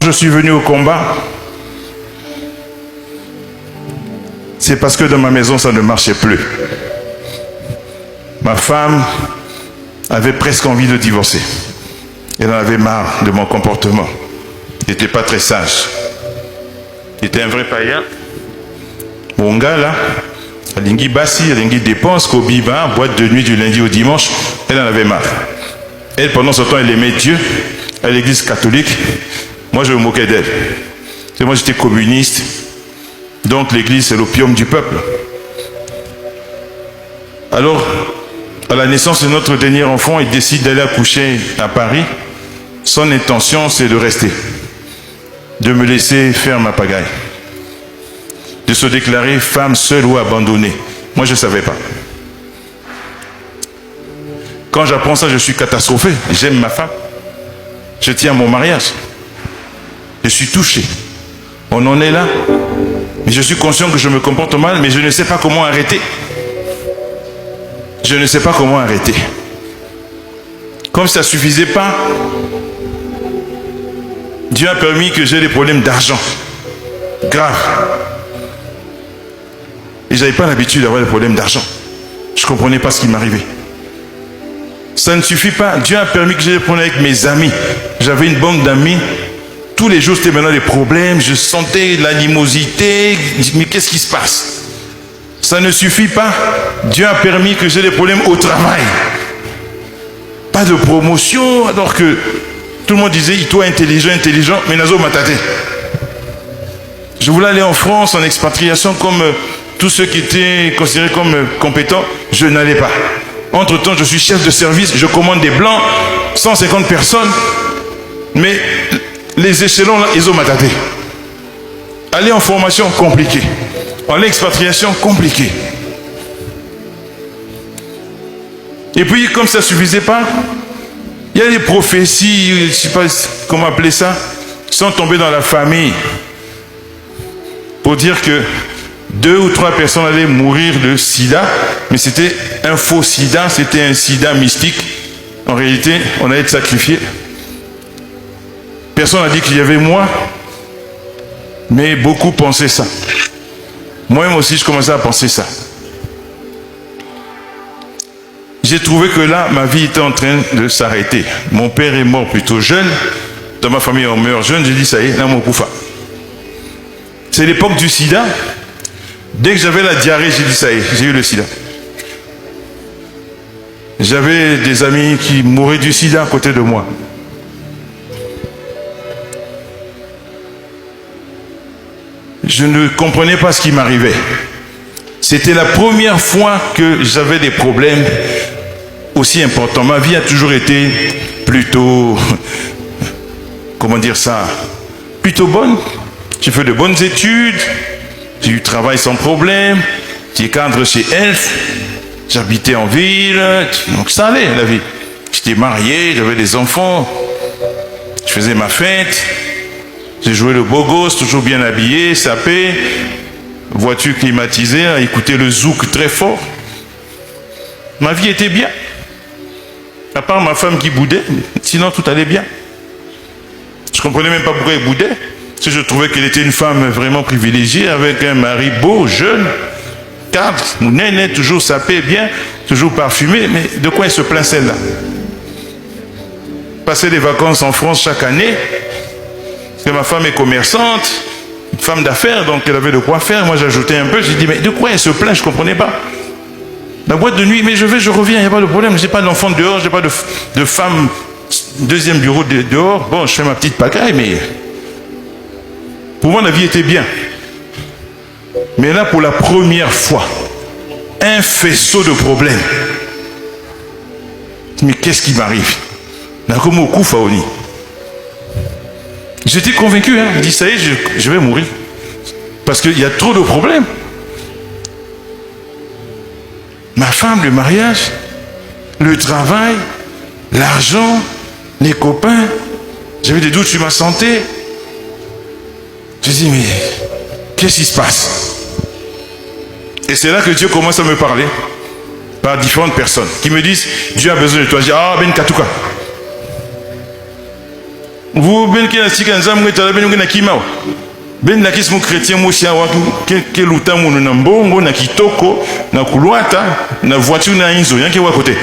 je suis venu au combat, c'est parce que dans ma maison, ça ne marchait plus. Ma femme avait presque envie de divorcer. Elle en avait marre de mon comportement. Il n'était pas très sage. Il était un vrai païen. Mon gars là, Alingi Bassi, Alingi dépense, Kobiba, boîte de nuit du lundi au dimanche, elle en avait marre. Elle, pendant ce temps, elle aimait Dieu à l'église catholique. Moi, je me moquais d'elle. Moi, j'étais communiste. Donc, l'église, c'est l'opium du peuple. Alors, à la naissance de notre dernier enfant, il décide d'aller accoucher à Paris. Son intention, c'est de rester. De me laisser faire ma pagaille. De se déclarer femme seule ou abandonnée. Moi, je ne savais pas. Quand j'apprends ça, je suis catastrophé. J'aime ma femme. Je tiens à mon mariage. Je suis touché. On en est là. Mais je suis conscient que je me comporte mal, mais je ne sais pas comment arrêter. Je ne sais pas comment arrêter. Comme ça ne suffisait pas, Dieu a permis que j'ai des problèmes d'argent. Graves. Et je n'avais pas l'habitude d'avoir des problèmes d'argent. Je ne comprenais pas ce qui m'arrivait. Ça ne suffit pas. Dieu a permis que j'ai des problèmes avec mes amis. J'avais une bande d'amis. Tous les jours, c'était maintenant des problèmes. Je sentais l'animosité. Mais qu'est-ce qui se passe? Ça ne suffit pas. Dieu a permis que j'ai des problèmes au travail. Pas de promotion, alors que tout le monde disait, toi intelligent, mais nazo matate. Je voulais aller en France en expatriation comme tous ceux qui étaient considérés comme compétents. Je n'allais pas. Entre-temps, je suis chef de service, je commande des blancs, 150 personnes, mais les échelons, là, ils ont mataté. Aller en formation, compliqué. En expatriation, compliqué. Et puis, comme ça ne suffisait pas, il y a des prophéties, je ne sais pas comment appeler ça, qui sont tombées dans la famille pour dire que 2 ou 3 personnes allaient mourir de sida, mais c'était un faux sida, c'était un sida mystique. En réalité, on allait être sacrifié. Personne n'a dit qu'il y avait moi, mais beaucoup pensaient ça. Moi-même aussi, je commençais à penser ça. J'ai trouvé que là, ma vie était en train de s'arrêter. Mon père est mort plutôt jeune. Dans ma famille, on meurt jeune. J'ai dit, ça y est, là, mon koufa. C'est l'époque du sida. Dès que j'avais la diarrhée, j'ai dit, ça y est, j'ai eu le sida. J'avais des amis qui mouraient du sida à côté de moi. Je ne comprenais pas ce qui m'arrivait. C'était la première fois que j'avais des problèmes aussi importants. Ma vie a toujours été plutôt, comment dire ça, plutôt bonne. J'ai fait de bonnes études, j'ai eu du travail sans problème, j'ai cadre chez Elf, j'habitais en ville, donc ça allait la vie. J'étais marié, j'avais des enfants, je faisais ma fête, j'ai joué le beau gosse, toujours bien habillé, sapé, voiture climatisée, à écouter le zouk très fort. Ma vie était bien. À part ma femme qui boudait, sinon tout allait bien. Je ne comprenais même pas pourquoi elle boudait. Parce que je trouvais qu'elle était une femme vraiment privilégiée, avec un mari beau, jeune, cadre, néné, toujours sapé, bien, toujours parfumé. Mais de quoi elle se plaint celle-là? Passer des vacances en France chaque année, parce que ma femme est commerçante, une femme d'affaires, donc elle avait de quoi faire. Moi j'ajoutais un peu, j'ai dit, mais de quoi elle se plaint? Je ne comprenais pas. La boîte de nuit, mais je reviens, il n'y a pas de problème. Je n'ai pas d'enfant dehors, je n'ai pas de femme, deuxième bureau dehors. Bon, je fais ma petite pagaille, mais pour moi la vie était bien. Mais là, pour la première fois, un faisceau de problèmes. Mais qu'est-ce qui m'arrive? J'étais convaincu, je dis, ça y est, je vais mourir. Parce qu'il y a trop de problèmes. Ma femme, le mariage, le travail, l'argent, les copains. J'avais des doutes sur ma santé. Je dis, mais qu'est-ce qui se passe? Et c'est là que Dieu commence à me parler par différentes personnes qui me disent, Dieu a besoin de toi. Je dis, ah, Ben Katouka. Vous, ben qui a si quand zam ngeta ben ngena kimao. Ben la kismu chrétien mosia wa ke luta munu na mbongo na kitoko na kulwata na voiture na inzo yanke wa côté.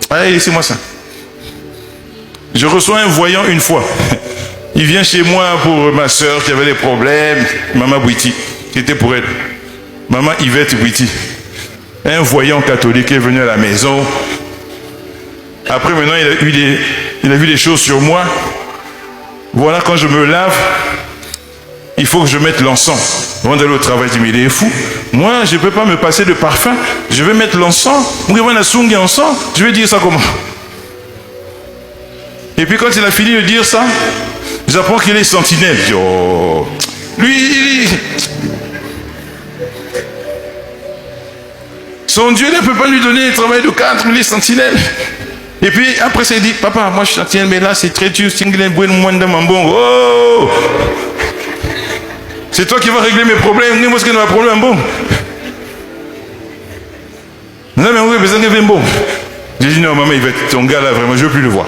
Allez, laissez-moi ça. Je reçois un voyant une fois. Il vient chez moi pour ma soeur qui avait des problèmes, Maman Bouiti, qui était pour elle. Maman Yvette Bouiti. Un voyant catholique est venu à la maison. Après, maintenant, il a vu des choses sur moi. Voilà, quand je me lave, il faut que je mette l'encens. Avant d'aller au travail, je dis, mais il est fou. Moi, je ne peux pas me passer de parfum. Je vais mettre l'encens. Je vais dire ça comment? Et puis, quand il a fini de dire ça, j'apprends qu'il est sentinelle. Je dis, oh, lui, son Dieu ne peut pas lui donner le travail de cadre, il est sentinelle. Et puis après, ça, il dit, papa, moi je suis sentinelle, mais là c'est très dur. Oh, c'est toi qui vas régler mes problèmes. Moi, je n'ai pas de problème. Bon. Non, mais oui, besoin de bon. J'ai dit, non, maman, il va être ton gars là, vraiment, je ne veux plus le voir.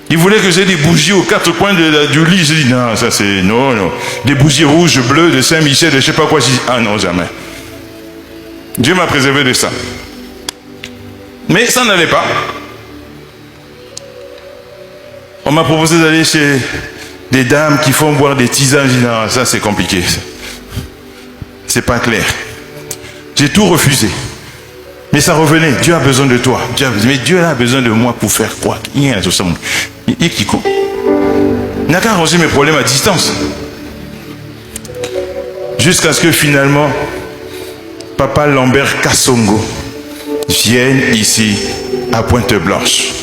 Il voulait que j'ai des bougies aux quatre coins du lit. J'ai dit, non, ça c'est, non. Des bougies rouges, bleues, de Saint-Michel, de je ne sais pas quoi. J'ai dit, ah non, jamais. Dieu m'a préservé de ça. Mais ça n'allait pas. On m'a proposé d'aller chez des dames qui font boire des tisanes. J'ai dit, non, ça c'est compliqué. C'est pas clair. J'ai tout refusé. Mais ça revenait. Dieu a besoin de toi. Mais Dieu a besoin de moi pour faire quoi? Il n'a qu'à arranger mes problèmes à distance. Jusqu'à ce que finalement, Papa Lambert Kassongo vienne ici à Pointe-Blanche.